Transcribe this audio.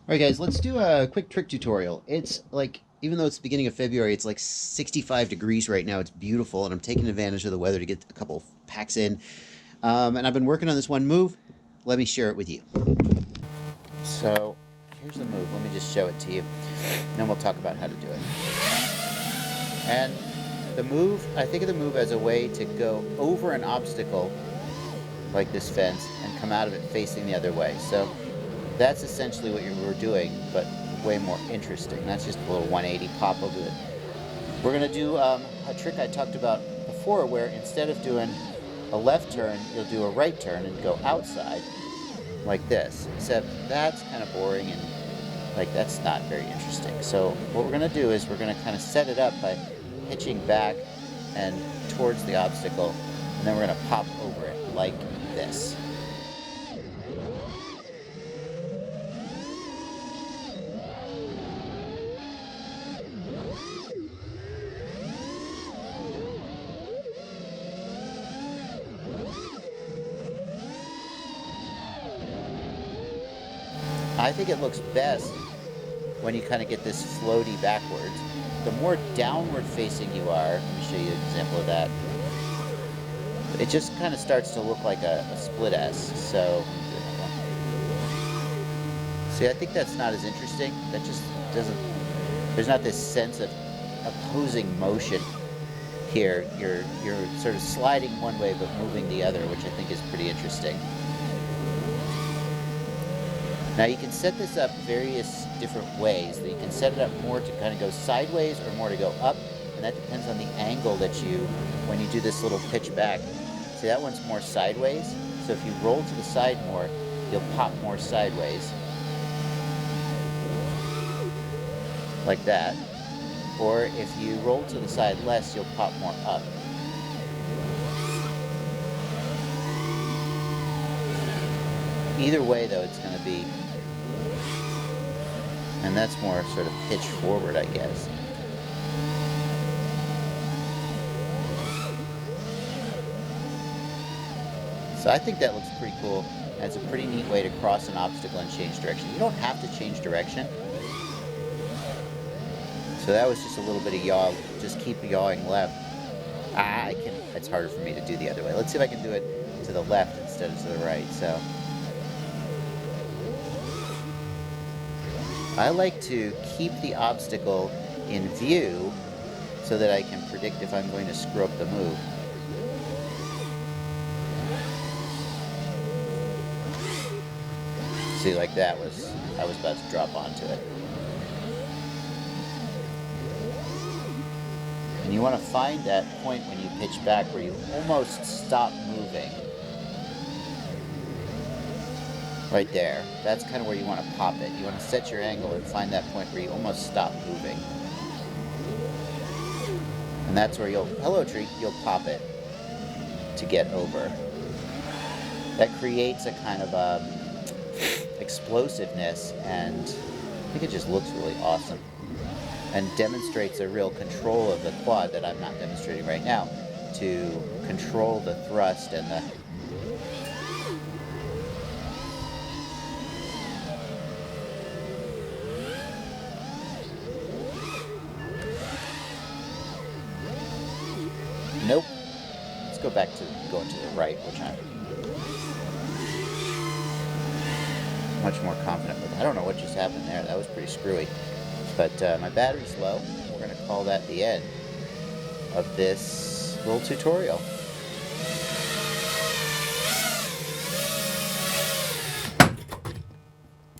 Alright guys, let's do a quick trick tutorial. It's like, even though it's the beginning of February, it's like 65 degrees right now. It's beautiful, and I'm taking advantage of the weather to get a couple packs in. And I've been working on this one move. Let me share it with you. So, here's the move. Let me just show it to you. Then we'll talk about how to do it. And the move, I think of the move as a way to go over an obstacle, like this fence, and come out of it facing the other way. So, that's essentially what we're doing, but way more interesting. That's just a little 180 pop over it. We're going to do a trick I talked about before, where instead of doing a left turn, you'll do a right turn and go outside like this. Except that's kind of boring and like that's not very interesting. So what we're going to do is we're going to kind of set it up by pitching back and towards the obstacle, and then we're going to pop over it like this. I think it looks best when you kind of get this floaty backwards. The more downward facing you are, let me show you an example of that, it just kind of starts to look like a split S. So, see, I think that's not as interesting. That just doesn't, there's not this sense of opposing motion here. You're sort of sliding one way but moving the other, which I think is pretty interesting. Now you can set this up various different ways. You can set it up more to kind of go sideways or more to go up, and that depends on the angle that you, when you do this little pitch back. See, that one's more sideways, so if you roll to the side more, you'll pop more sideways, like that. Or if you roll to the side less, you'll pop more up. Either way, though, it's going to be, and that's more sort of pitch forward, I guess. So I think that looks pretty cool. And it's a pretty neat way to cross an obstacle and change direction. You don't have to change direction. So that was just a little bit of yaw. Just keep yawing left. It's harder for me to do the other way. Let's see if I can do it to the left instead of to the right. So I like to keep the obstacle in view so that I can predict if I'm going to screw up the move. See, like that was, I was about to drop onto it. And you want to find that point when you pitch back where you almost stop moving. Right there. That's kind of where you want to pop it. You want to set your angle and find that point where you almost stop moving. And that's where you'll, hello tree, you'll pop it to get over. That creates a kind of explosiveness, and I think it just looks really awesome. And demonstrates a real control of the quad that I'm not demonstrating right now, to control the thrust and the... Nope. Let's go back to going to the right, which I'm much more confident with. I don't know what just happened there. That was pretty screwy. But my battery's low. We're going to call that the end of this little tutorial.